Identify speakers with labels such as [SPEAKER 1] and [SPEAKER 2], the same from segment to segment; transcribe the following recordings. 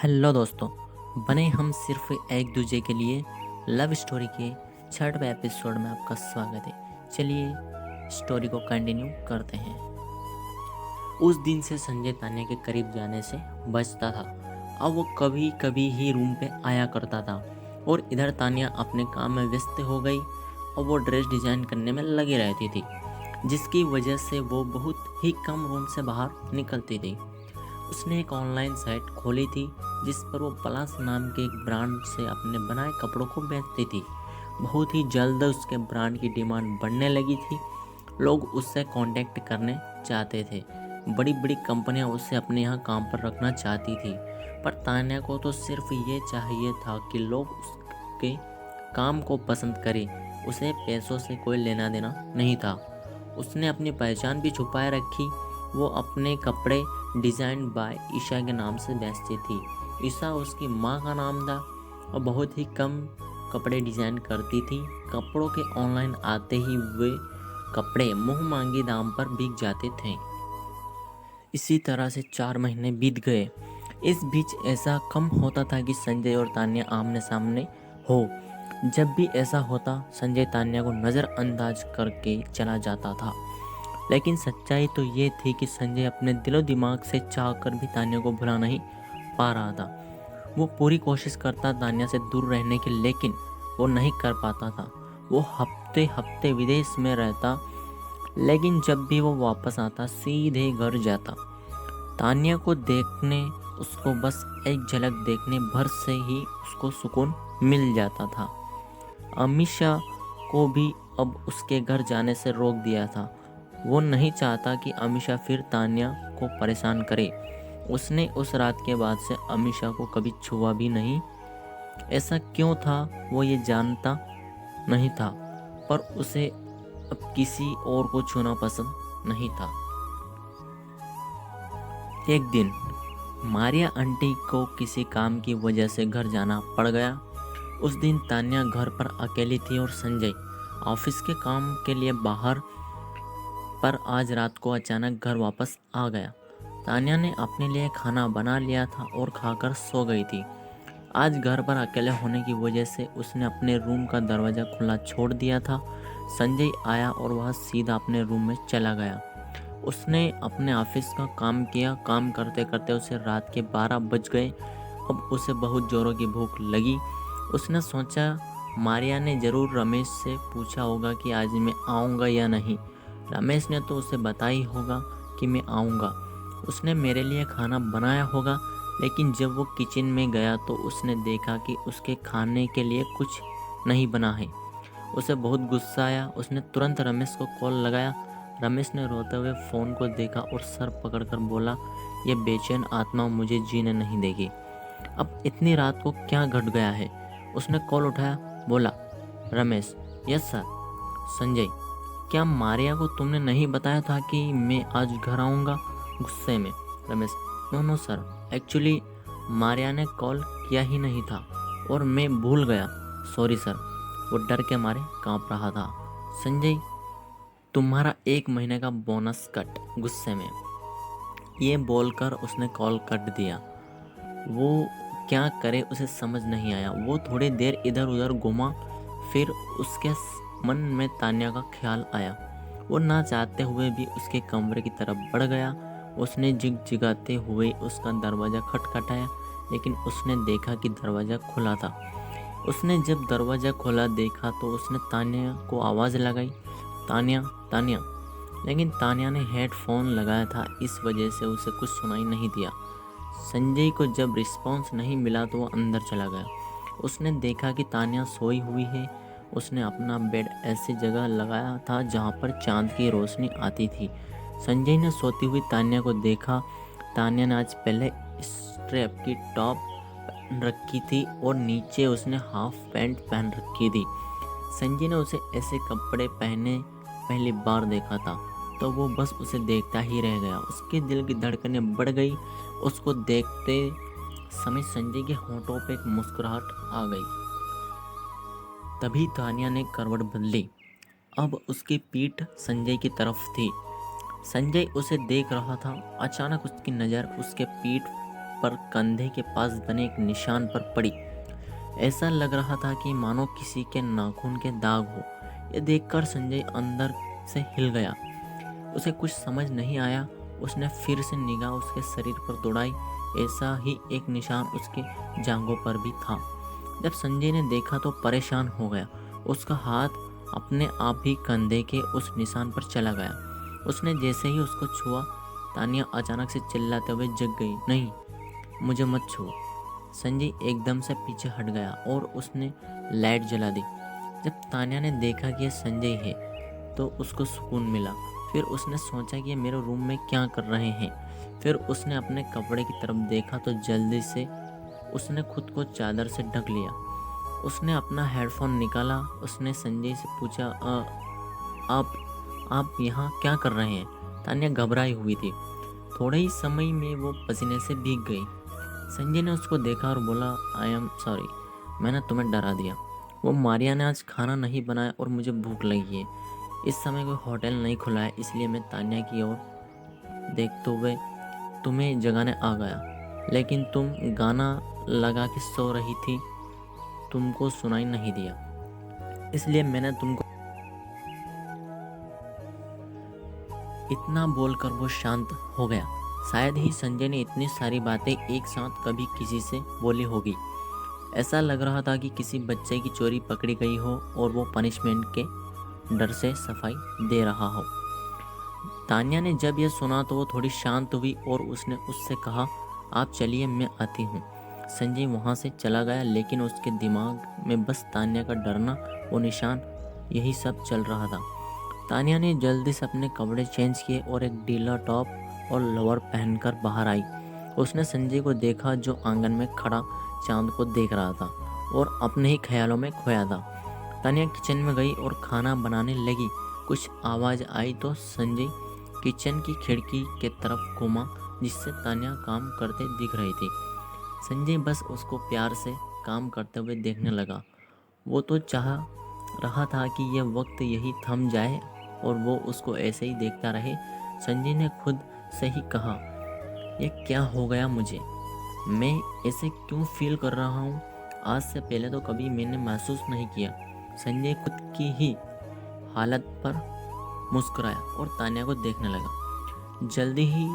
[SPEAKER 1] Hello दोस्तों, बने हम सिर्फ एक दूजे के लिए लव स्टोरी के 6वें एपिसोड में आपका स्वागत है। चलिए स्टोरी को कंटिन्यू करते हैं। उस दिन से संजय तान्या के करीब जाने से बचता था। अब वो कभी कभी ही रूम पे आया करता था और इधर तान्या अपने काम में व्यस्त हो गई और वो ड्रेस डिजाइन करने में लगी रहती थी, जिसकी वजह से वो बहुत ही कम रूम से बाहर निकलती थी। उसने एक ऑनलाइन साइट खोली थी जिस पर वो पलास नाम के एक ब्रांड से अपने बनाए कपड़ों को बेचती थी। बहुत ही जल्द उसके ब्रांड की डिमांड बढ़ने लगी थी। लोग उससे कांटेक्ट करने चाहते थे। बड़ी बड़ी कंपनियां उसे अपने यहाँ काम पर रखना चाहती थी, पर तान्या को तो सिर्फ ये चाहिए था कि लोग उसके काम को पसंद करें। उसे पैसों से कोई लेना देना नहीं था। उसने अपनी पहचान भी छुपाए रखी। वो अपने कपड़े डिज़ाइन बाय ईशा के नाम से बेचती थी। ईशा उसकी माँ का नाम था और बहुत ही कम कपड़े डिज़ाइन करती थी। कपड़ों के ऑनलाइन आते ही वे कपड़े मुंह मांगे दाम पर बिक जाते थे। इसी तरह से 4 महीने बीत गए। इस बीच ऐसा कम होता था कि संजय और तान्या आमने सामने हो। जब भी ऐसा होता, संजय तान्या को नज़रअंदाज करके चला जाता था। लेकिन सच्चाई तो ये थी कि संजय अपने दिलो दिमाग से चाह कर भी तान्या को भुला नहीं पा रहा था। वो पूरी कोशिश करता तान्या से दूर रहने की, लेकिन वो नहीं कर पाता था। वो हफ्ते हफ्ते विदेश में रहता, लेकिन जब भी वो वापस आता सीधे घर जाता। तान्या को देखने, उसको बस एक झलक देखने भर से ही उसको सुकून मिल जाता था। अमीषा को भी अब उसके घर जाने से रोक दिया था। वो नहीं चाहता कि अमीषा फिर तान्या को परेशान करे। उसने उस रात के बाद से अमीषा को कभी छुआ भी नहीं। ऐसा क्यों था वो ये जानता नहीं था, पर उसे अब किसी और को छूना पसंद नहीं था। एक दिन मारिया आंटी को किसी काम की वजह से घर जाना पड़ गया। उस दिन तान्या घर पर अकेली थी और संजय ऑफिस के काम के लिए बाहर, पर आज रात को अचानक घर वापस आ गया। तान्या ने अपने लिए खाना बना लिया था और खाकर सो गई थी। आज घर पर अकेले होने की वजह से उसने अपने रूम का दरवाज़ा खुला छोड़ दिया था। संजय आया और वह सीधा अपने रूम में चला गया। उसने अपने ऑफिस का काम किया। काम करते करते उसे रात के 12 बज गए। अब उसे बहुत ज़ोरों की भूख लगी। उसने सोचा मारिया ने ज़रूर रमेश से पूछा होगा कि आज मैं आऊँगा या नहीं। रमेश ने तो उसे बताया ही होगा कि मैं आऊँगा। उसने मेरे लिए खाना बनाया होगा। लेकिन जब वो किचन में गया तो उसने देखा कि उसके खाने के लिए कुछ नहीं बना है। उसे बहुत गुस्सा आया। उसने तुरंत रमेश को कॉल लगाया। रमेश ने रोते हुए फ़ोन को देखा और सर पकड़कर बोला, ये बेचैन आत्मा मुझे जीने नहीं देगी। अब इतनी रात को क्या घट गया है? उसने कॉल उठाया, बोला, रमेश, यस सर। संजय, क्या मारिया को तुमने नहीं बताया था कि मैं आज घर आऊँगा? गुस्से में Ramesh, no sir, actually Maria ने कॉल किया ही नहीं था और मैं भूल गया, सॉरी सर। वो डर के मारे कांप रहा था। संजय, तुम्हारा 1 महीने का बोनस कट। गुस्से में ये बोलकर उसने कॉल कट दिया। वो क्या करे उसे समझ नहीं आया। वो थोड़ी देर इधर उधर घूमा, फिर उसके मन में तान्या का ख्याल आया। वो ना चाहते हुए भी उसके कमरे की तरफ बढ़ गया। उसने झिगझिगाते हुए उसका दरवाज़ा खटखटाया, लेकिन उसने देखा कि दरवाज़ा खुला था। उसने जब दरवाज़ा खोला देखा तो उसने तान्या को आवाज़ लगाई, तान्या तान्या। लेकिन तान्या ने हेडफोन लगाया था, इस वजह से उसे कुछ सुनाई नहीं दिया। संजय को जब रिस्पॉन्स नहीं मिला तो वो अंदर चला गया। उसने देखा कि तान्या सोई हुई है। उसने अपना बेड ऐसी जगह लगाया था जहाँ पर चांद की रोशनी आती थी। संजय ने सोती हुई तान्या को देखा। तान्या ने आज पहले स्ट्रेप की टॉप पहन रखी थी और नीचे उसने हाफ पैंट पहन रखी थी। संजय ने उसे ऐसे कपड़े पहने पहली बार देखा था, तो वो बस उसे देखता ही रह गया। उसके दिल की धड़कनें बढ़ गई। उसको देखते समय संजय के होंठों पे एक मुस्कुराहट आ गई। तभी तान्या ने करवट बदली। अब उसकी पीठ संजय की तरफ थी। संजय उसे देख रहा था। अचानक उसकी नज़र उसके पीठ पर कंधे के पास बने एक निशान पर पड़ी। ऐसा लग रहा था कि मानो किसी के नाखून के दाग हो। ये देखकर संजय अंदर से हिल गया। उसे कुछ समझ नहीं आया। उसने फिर से निगाह उसके शरीर पर दौड़ाई। ऐसा ही एक निशान उसके जांघों पर भी था। जब संजय ने देखा तो परेशान हो गया। उसका हाथ अपने आप ही कंधे के उस निशान पर चला गया। उसने जैसे ही उसको छुआ, तानिया अचानक से चिल्लाते हुए जग गई, नहीं, मुझे मत छुओ। संजय एकदम से पीछे हट गया और उसने लाइट जला दी। जब तानिया ने देखा कि यह संजय है तो उसको सुकून मिला। फिर उसने सोचा कि ये मेरे रूम में क्या कर रहे हैं। फिर उसने अपने कपड़े की तरफ देखा तो जल्दी से उसने खुद को चादर से ढक लिया। उसने अपना हेडफोन निकाला। उसने संजय से पूछा, आप यहाँ क्या कर रहे हैं? तानिया घबराई हुई थी। थोड़े ही समय में वो पसीने से भीग गई। संजय ने उसको देखा और बोला, आई एम सॉरी, मैंने तुम्हें डरा दिया। वो मारिया ने आज खाना नहीं बनाया और मुझे भूख लगी है। इस समय कोई होटल नहीं खुला है, इसलिए मैं तानिया की ओर देखते हुए तुम्हें जगाने आ गया, लेकिन तुम गाना लगा के सो रही थी, तुमको सुनाई नहीं दिया, इसलिए मैंने तुमको। इतना बोलकर वो शांत हो गया। शायद ही संजय ने इतनी सारी बातें एक साथ कभी किसी से बोली होगी। ऐसा लग रहा था कि किसी बच्चे की चोरी पकड़ी गई हो और वो पनिशमेंट के डर से सफाई दे रहा हो। तानिया ने जब यह सुना तो वो थोड़ी शांत हुई और उसने उससे कहा, आप चलिए, मैं आती हूँ। संजय वहाँ से चला गया, लेकिन उसके दिमाग में बस तानिया का डरना, वो निशान, यही सब चल रहा था। तानिया ने जल्दी से अपने कपड़े चेंज किए और एक ढीला टॉप और लोअर पहनकर बाहर आई। उसने संजय को देखा जो आंगन में खड़ा चांद को देख रहा था और अपने ही ख्यालों में खोया था। तानिया किचन में गई और खाना बनाने लगी। कुछ आवाज़ आई तो संजय किचन की खिड़की के तरफ घूमा, जिससे तानिया काम करते दिख रही थी। संजय बस उसको प्यार से काम करते हुए देखने लगा। वो तो चाह रहा था कि यह वक्त यही थम जाए और वो उसको ऐसे ही देखता रहे। संजय ने खुद से ही कहा, यह क्या हो गया मुझे? मैं ऐसे क्यों फील कर रहा हूँ? आज से पहले तो कभी मैंने महसूस नहीं किया। संजय खुद की ही हालत पर मुस्कुराया और तानिया को देखने लगा। जल्दी ही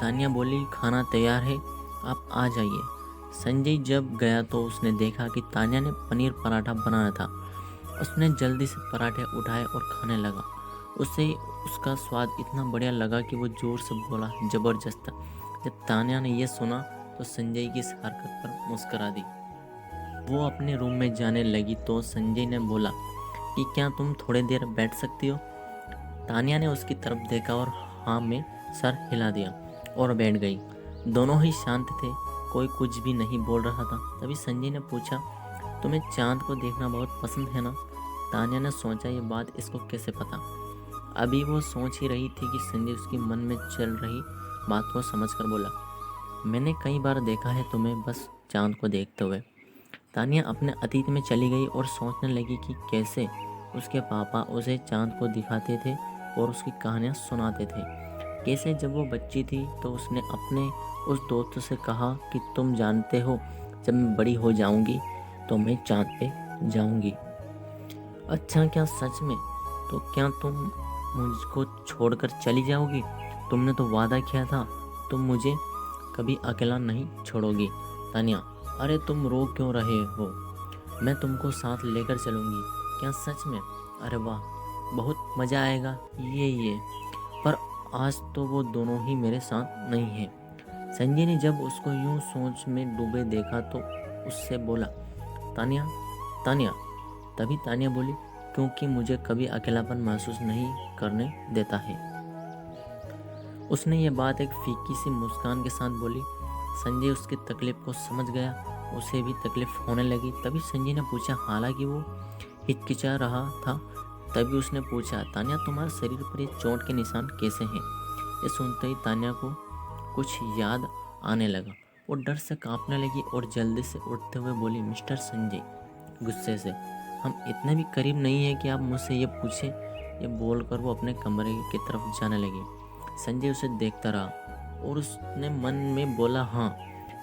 [SPEAKER 1] तानिया बोली, खाना तैयार है, आप आ जाइए। संजय जब गया तो उसने देखा कि तानिया ने पनीर पराठा बनाया था। उसने जल्दी से पराठे उठाए और खाने लगा। उसे उसका स्वाद इतना बढ़िया लगा कि वो जोर से बोला, ज़बरदस्त। जब तानिया ने यह सुना तो संजय की इस हरकत पर मुस्कुरा दी। वो अपने रूम में जाने लगी तो संजय ने बोला कि क्या तुम थोड़ी देर बैठ सकती हो? तानिया ने उसकी तरफ देखा और हाँ में सर हिला दिया और बैठ गई। दोनों ही शांत थे, कोई कुछ भी नहीं बोल रहा था। तभी संजय ने पूछा, तुम्हें चांद को देखना बहुत पसंद है ना? तानिया ने सोचा, ये बात इसको कैसे पता? अभी वो सोच ही रही थी कि संजय उसके मन में चल रही बात को समझकर बोला, मैंने कई बार देखा है तुम्हें बस चांद को देखते हुए। तानिया अपने अतीत में चली गई और सोचने लगी कि कैसे उसके पापा उसे चांद को दिखाते थे और उसकी कहानियाँ सुनाते थे। कैसे जब वो बच्ची थी तो उसने अपने उस दोस्त से कहा कि तुम जानते हो, जब मैं बड़ी हो जाऊंगी तो मैं चांद पे जाऊंगी। अच्छा, क्या सच में? तो क्या तुम मुझको छोड़कर चली जाओगी? तुमने तो वादा किया था तुम मुझे कभी अकेला नहीं छोड़ोगी। तानिया, अरे तुम रो क्यों रहे हो? मैं तुमको साथ लेकर चलूँगी। क्या सच में? अरे वाह, बहुत मज़ा आएगा। ये पर आज तो वो दोनों ही मेरे साथ नहीं है। संजय ने जब उसको यूं सोच में डूबे देखा तो उससे बोला, तानिया, तानिया। तभी तानिया बोली, क्योंकि मुझे कभी अकेलापन महसूस नहीं करने देता है। उसने ये बात एक फीकी सी मुस्कान के साथ बोली। संजय उसकी तकलीफ को समझ गया, उसे भी तकलीफ होने लगी। तभी संजय ने पूछा, हालांकि वो हिचकिचा रहा था, तभी उसने पूछा, तानिया, तुम्हारे शरीर पर ये चोट के निशान कैसे हैं? ये सुनते ही तानिया को कुछ याद आने लगा। वो डर से कांपने लगी और जल्दी से उठते हुए बोली, मिस्टर संजय, गुस्से से, हम इतने भी करीब नहीं है कि आप मुझसे ये पूछें। ये बोलकर वो अपने कमरे की तरफ जाने लगी। संजय उसे देखता रहा और उसने मन में बोला, हाँ,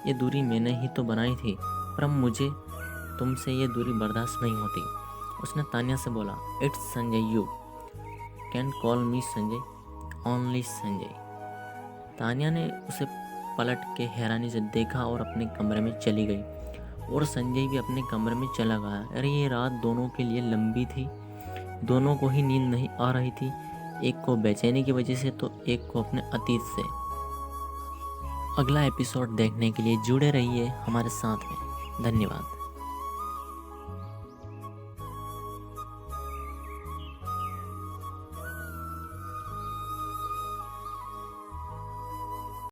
[SPEAKER 1] ये दूरी मैंने ही तो बनाई थी, पर अब मुझे तुमसे ये दूरी बर्दाश्त नहीं होती। उसने तान्या से बोला, it's Sanjay, you can call me Sanjay, only Sanjay. Tanya ने उसे पलट के हैरानी से देखा और अपने कमरे में चली गई, और संजय भी अपने कमरे में चला गया। अरे ये रात दोनों के लिए लंबी थी, दोनों को ही नींद नहीं आ रही थी, एक को बेचैनी की वजह से तो एक को अपने अतीत से। अगला एपिसोड देखने के लिए जुड़े रहिए हमारे साथ में। धन्यवाद।